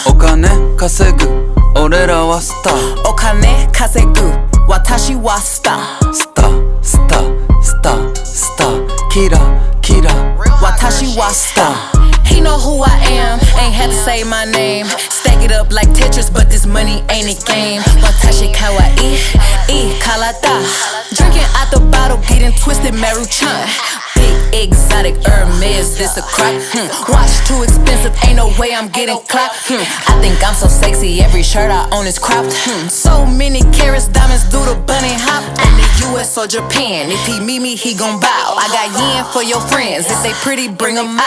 お金稼ぐ俺らはスターお金稼ぐ私はスタースタースタースタースターキラキラ私はスター He know who I am, ain't had to say my name. Stack it up like Tetris, but this money ain't a game. Watashi kawaii, karata. Drinking out the bottle, getting twisted, Maruchan. Big exotic Hermes, this a crop. Watch too expensive, ain't no way I'm getting clapped. I think I'm so sexy, every shirt I own is cropped. So many carats, diamonds do the bunny hop. In the US or Japan, if he meet me, he gon' bow. I got yen for your friends, if they pretty, bring 'em out.